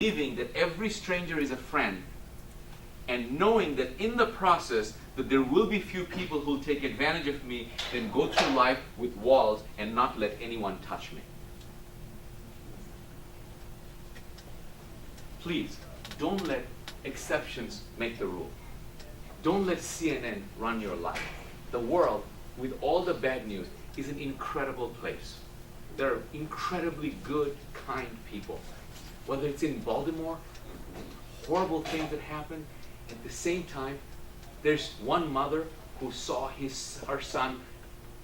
believing that every stranger is a friend, and knowing that in the process that there will be few people who will take advantage of me, then go through life with walls and not let anyone touch me. Please, don't let exceptions make the rule. Don't let CNN run your life. The world, with all the bad news, is an incredible place. There are incredibly good, kind people. Whether it's in Baltimore, horrible things that happen. At the same time, there's one mother who saw her son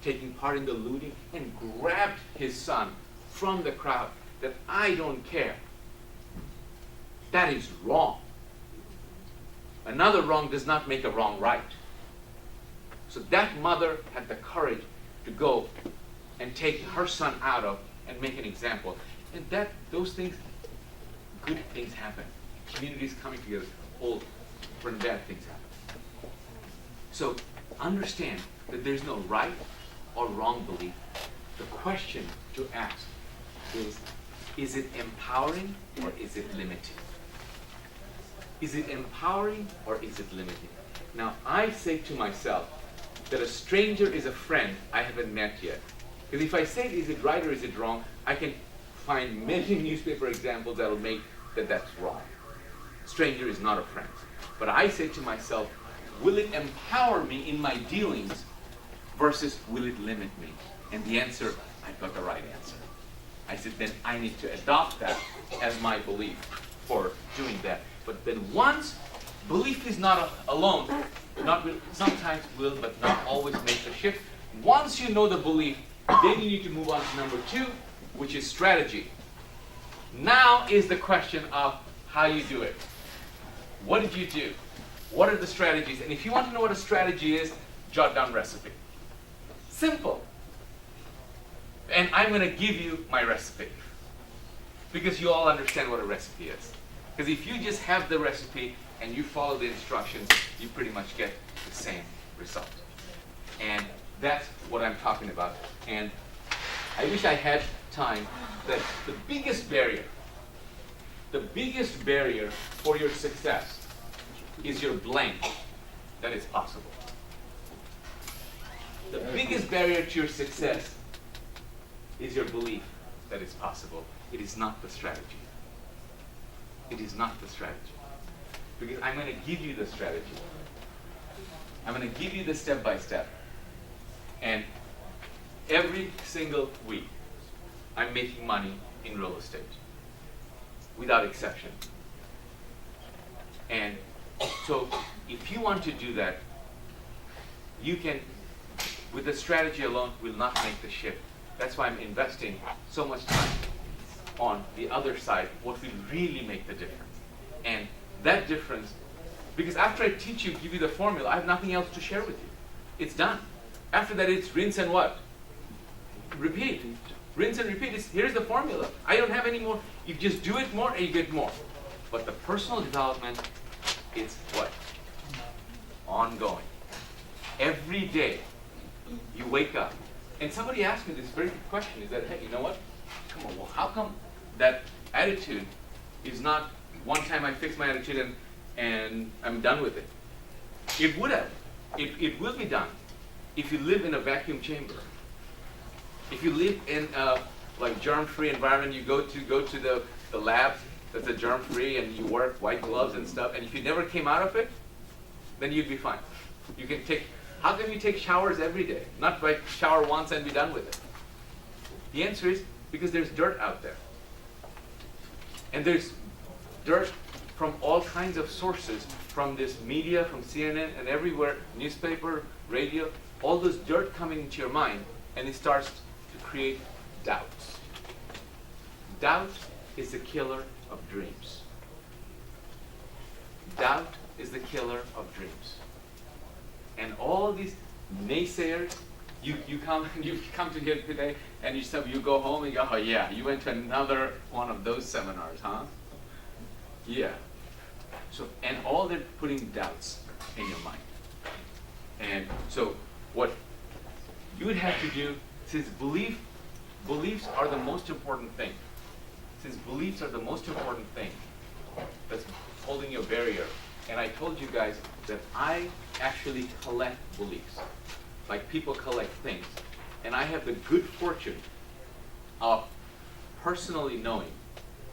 taking part in the looting and grabbed his son from the crowd. That I don't care. That is wrong. Another wrong does not make a wrong right. So that mother had the courage to go and take her son out of and make an example. And those things, good things happen. Communities coming together, all when bad things happen. So understand that there's no right or wrong belief. The question to ask is it empowering or is it limiting? Is it empowering or is it limiting? Now, I say to myself that a stranger is a friend I haven't met yet. Because if I say, is it right or is it wrong, I can find many newspaper examples that will make that's wrong. Stranger is not a friend. But I say to myself, will it empower me in my dealings versus will it limit me? And the answer, I got the right answer. I said, then I need to adopt that as my belief for doing that. But then once belief is not alone, sometimes will, but not always make the shift. Once you know the belief, then you need to move on to number 2, which is strategy. Now is the question of how you do it. What did you do? What are the strategies? And if you want to know what a strategy is, jot down recipe. Simple. And I'm going to give you my recipe. Because you all understand what a recipe is. Because if you just have the recipe and you follow the instructions, you pretty much get the same result. And that's what I'm talking about. And I wish I had time that the biggest barrier for your success is your blank that is possible. The biggest barrier to your success is your belief that it's possible. It is not the strategy. It is not the strategy. Because I'm going to give you the strategy. I'm going to give you the step by step. And every single week, I'm making money in real estate. Without exception. And so, if you want to do that, you can, with the strategy alone, will not make the shift. That's why I'm investing so much time on the other side, what will really make the difference. And that difference, because after I teach you, give you the formula, I have nothing else to share with you. It's done. After that, it's rinse and what? Repeat. Rinse and repeat. Here's the formula. I don't have any more. You just do it more and you get more. But the personal development, it's what? Ongoing. Every day, you wake up. And somebody asked me this very good question, is that, hey, you know what? Come on, well, how come that attitude is not one time I fix my attitude and I'm done with it? It would have. It will be done if you live in a vacuum chamber. If you live in a like germ-free environment, you go to the lab that's a germ-free and you wear white gloves and stuff, and if you never came out of it, then you'd be fine. You can how can you take showers every day? Not by shower once and be done with it. The answer is because there's dirt out there. And there's dirt from all kinds of sources, from this media, from CNN and everywhere, newspaper, radio, all this dirt coming into your mind, and it starts to create doubts. Doubt is the killer of dreams. Doubt is the killer of dreams. And all these naysayers, you come to here today and you go home and you go, oh yeah, you went to another one of those seminars, huh? Yeah. So, and all they're putting doubts in your mind. And so what you would have to do, since beliefs are the most important thing, I told you guys that I actually collect beliefs, like people collect things. And I have the good fortune of personally knowing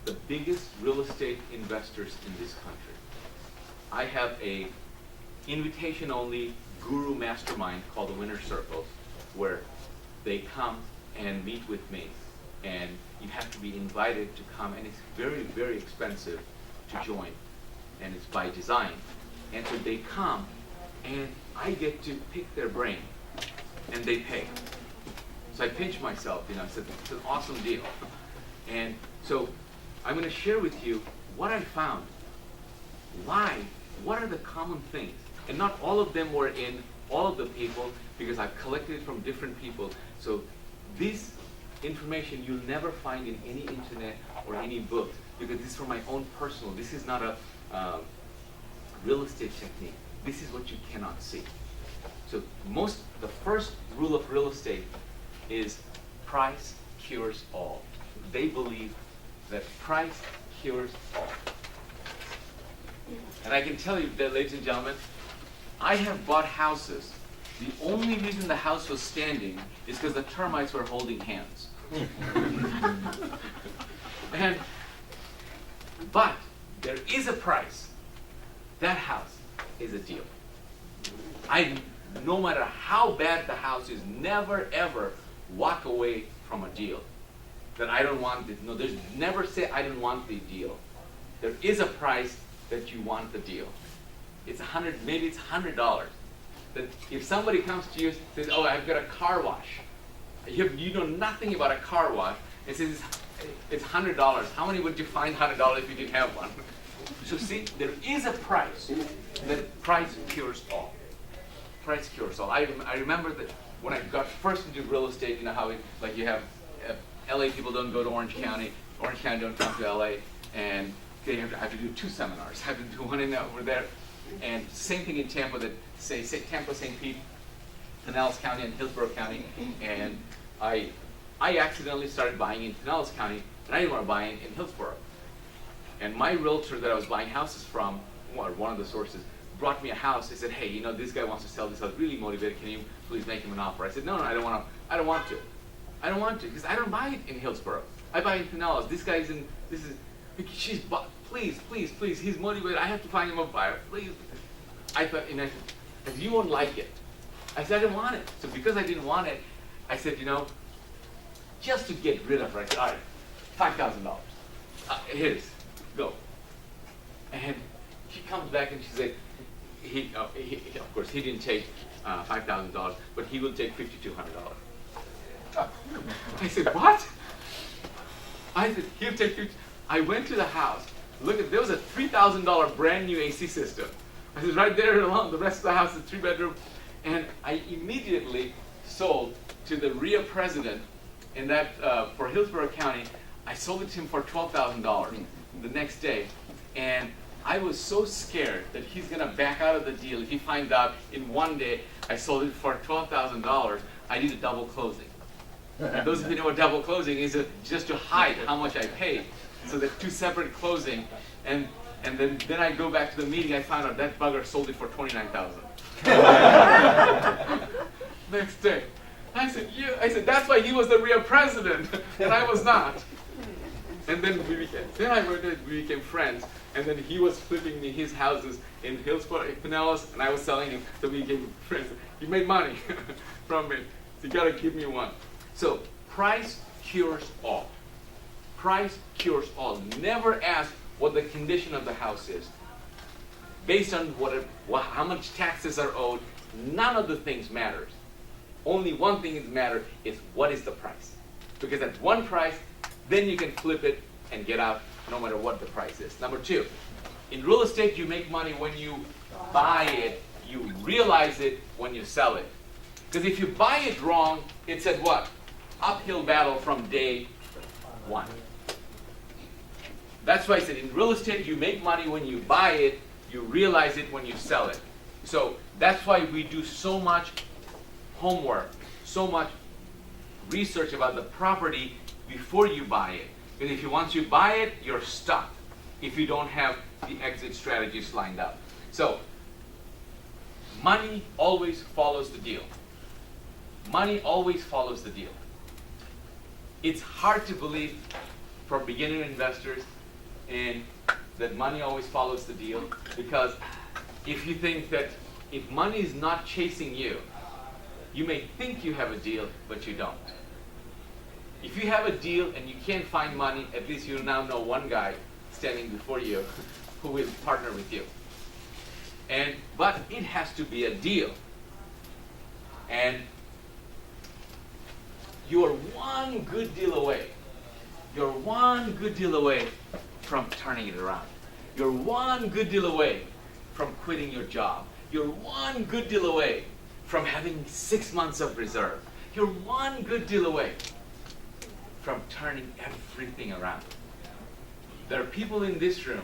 the biggest real estate investors in this country. I have a invitation-only guru mastermind called the Winner Circle, where they come and meet with me, and you have to be invited to come, and it's very, very expensive to join, and it's by design. And so they come, and I get to pick their brain, and they pay. So I pinch myself, I said, it's an awesome deal. And so I'm going to share with you what I found. Why? What are the common things? And not all of them were in all of the people, because I've collected it from different people. So this information you'll never find in any internet or any book, because this is from my own personal. This is not a real estate technique. This is what you cannot see. So the first rule of real estate is price cures all. They believe that price cures all. And I can tell you that, ladies and gentlemen, I have bought houses. The only reason the house was standing is because the termites were holding hands. But there is a price. That house is a deal. No matter how bad the house is, never ever walk away from a deal that I don't want it. No, there's never say I don't want the deal. There is a price that you want the deal. It's maybe it's $100. That if somebody comes to you and says, "Oh, I've got a car wash," you know nothing about a car wash, and says it's $100. How many would you find $100 if you didn't have one? So see, there is a price. That price cures all. Price cures all. I remember that when I got first into real estate, you know how you have LA people don't go to Orange County don't come to LA, and I have to do 2 seminars. I have to do one over there, and same thing in Tampa. That say Tampa, St. Pete, Pinellas County, and Hillsborough County, and I accidentally started buying in Pinellas County, and I didn't want to buy in Hillsborough. And my realtor that I was buying houses from, or one of the sources, brought me a house. They said, "Hey, this guy wants to sell this house. Really motivated. Can you please make him an offer?" I said, "No, I don't want to. I don't want to, because I don't buy it in Hillsborough. I buy in Pinellas. This guy's in. This is. Please. He's motivated. I have to find him a buyer. Please." I thought, I said, "You won't like it." I said, "I didn't want it." So because I didn't want it, I said, just to get rid of it, I said, "All right, $5,000. Here it is. Go." And she comes back and she said, of course, he didn't take $5,000, but he will take $5,200. I said, "What?" I said, "He'll take $5,200. I went to the house. There was a $3,000 brand new AC system. I said, right there alone, the rest of the house is 3-bedroom. And I immediately sold to the RIA president in that for Hillsborough County. I sold it to him for $12,000 the next day. And I was so scared that he's going to back out of the deal if he finds out in one day I sold it for $12,000. I did a double closing. And those of you know what double closing is, just to hide how much I paid. So that 2 separate closing, and then I go back to the meeting. I found out that bugger sold it for $29,000. Next day, I said, "Yeah." I said, "That's why he was the real president, and I was not." And then we became friends. And then he was flipping me his houses in Hillsborough, Pinellas, and I was selling him. So we became friends. He made money from me. So you gotta give me one. So price cures all. Price cures all. Never ask what the condition of the house is. Based on how much taxes are owed, none of the things matters. Only one thing that matters is what is the price. Because at one price, then you can flip it and get out no matter what the price is. Number 2, in real estate, you make money when you buy it. You realize it when you sell it. Because if you buy it wrong, it's at what? Uphill battle from day 1. That's why I said in real estate, you make money when you buy it, you realize it when you sell it. So that's why we do so much homework, so much research about the property before you buy it. Because once you buy it, you're stuck if you don't have the exit strategies lined up. So, money always follows the deal. Money always follows the deal. It's hard to believe for beginner investors that money always follows the deal, because if you think that if money is not chasing you, you may think you have a deal, but you don't. If you have a deal and you can't find money, at least you now know one guy standing before you who will partner with you. But it has to be a deal. And you are one good deal away. You're one good deal away from turning it around. You're one good deal away from quitting your job. You're one good deal away from having 6 months of reserve. You're one good deal away from turning everything around. There are people in this room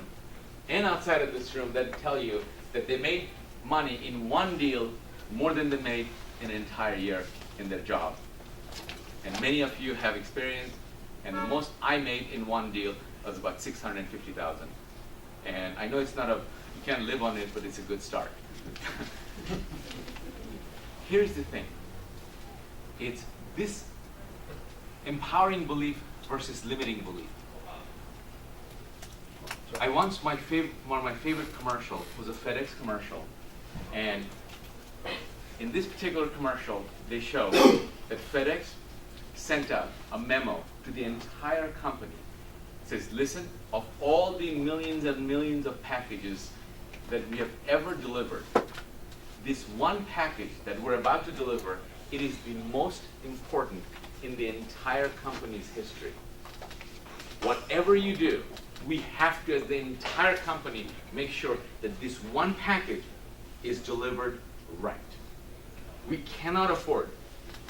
and outside of this room that tell you that they made money in one deal more than they made in an entire year in their job. And many of you have experience, and the most I made in one deal was about $650,000. And I know it's not you can't live on it, but it's a good start. Here's the thing. It's this empowering belief versus limiting belief. One of my favorite commercials was a FedEx commercial, and in this particular commercial, they show that FedEx sent out a memo to the entire company. It says, listen, of all the millions and millions of packages that we have ever delivered, this one package that we're about to deliver, it is the most important in the entire company's history. Whatever you do, we have to, as the entire company, make sure that this one package is delivered right. We cannot afford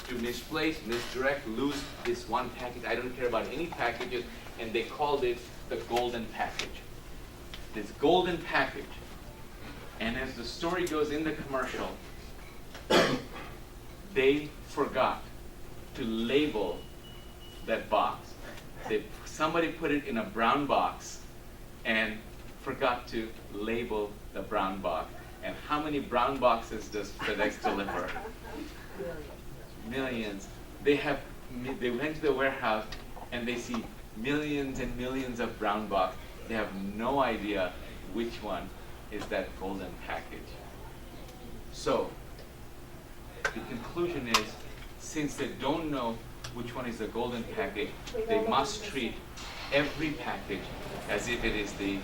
to misplace, misdirect, lose this one package. I don't care about any packages, and they called it the golden package. This golden package. And as the story goes in the commercial, they forgot to label that box. Somebody put it in a brown box and forgot to label the brown box. And how many brown boxes does FedEx deliver? Millions. They went to the warehouse and they see millions and millions of brown box. They have no idea which one is that golden package. So the conclusion is, since they don't know which one is the golden package, they must treat every package as if it is the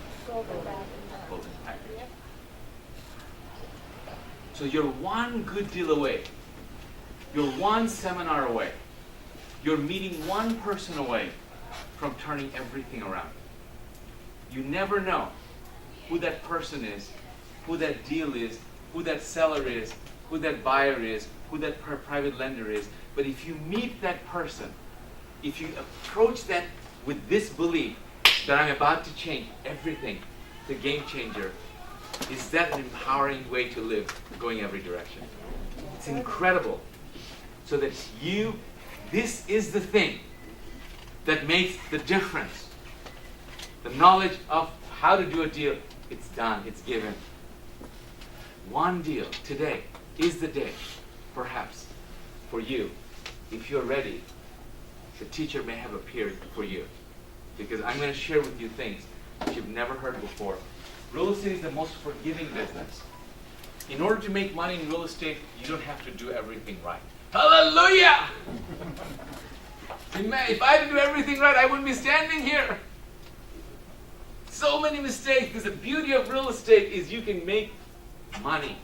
golden package. So you're one good deal away. You're one seminar away. You're meeting one person away from turning everything around. You never know who that person is, who that deal is, who that seller is, who that buyer is, who that private lender is. But if you meet that person, if you approach that with this belief that I'm about to change everything, the game changer, is that an empowering way to live, going every direction? It's incredible. So that this is the thing that makes the difference. The knowledge of how to do a deal, it's done, it's given. One deal today is the day, perhaps, for you. If you're ready, the teacher may have appeared for you. Because I'm going to share with you things that you've never heard before. Real estate is the most forgiving business. In order to make money in real estate, you don't have to do everything right. Hallelujah! If I had to do everything right, I wouldn't be standing here. So many mistakes, because the beauty of real estate is you can make money.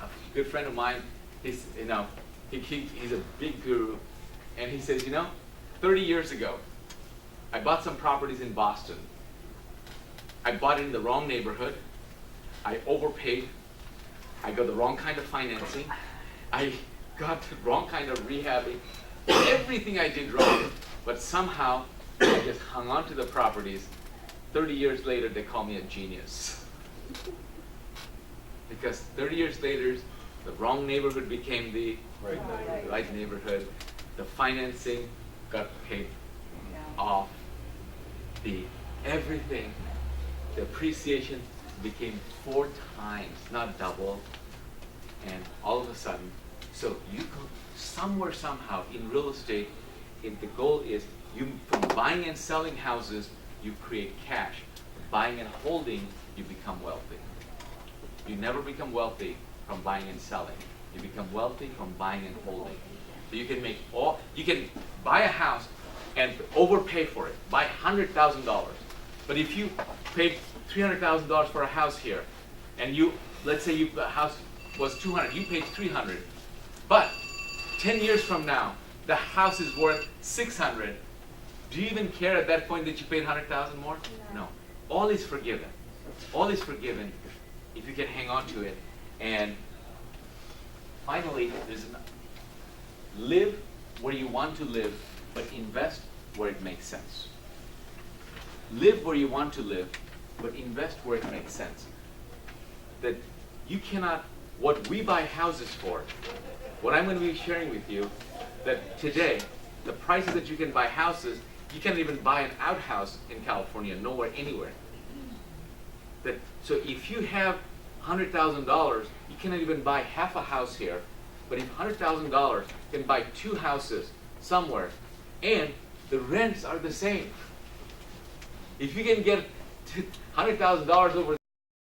A good friend of mine, he's a big guru, and he says, 30 years ago, I bought some properties in Boston. I bought it in the wrong neighborhood. I overpaid. I got the wrong kind of financing. I got the wrong kind of rehabbing. Everything I did wrong, but somehow I just hung on to the properties. 30 years later, they call me a genius. Because 30 years later, the wrong neighborhood became the right neighborhood. The financing got paid off. Everything, the appreciation, became 4 times, not double. And all of a sudden, so you go somewhere, somehow in real estate, the goal is from buying and selling houses, you create cash. Buying and holding, you become wealthy. You never become wealthy from buying and selling. You become wealthy from buying and holding. So you can buy a house and overpay for it, buy $100,000. But if you paid $300,000 for a house here, and let's say the house was $200,000, you paid $300,000. But 10 years from now, the house is worth $600,000. Do you even care at that point that you paid $100,000 more? No. All is forgiven. All is forgiven if you can hang on to it. And finally, live where you want to live, but invest where it makes sense. Live where you want to live, but invest where it makes sense. That you cannot, what we buy houses for, what I'm going to be sharing with you, that today, the prices that you can buy houses, you can't even buy an outhouse in California, nowhere, anywhere. So if you have $100,000, you cannot even buy half a house here. But if $100,000 can buy 2 houses somewhere, and the rents are the same. If you can get $100,000 over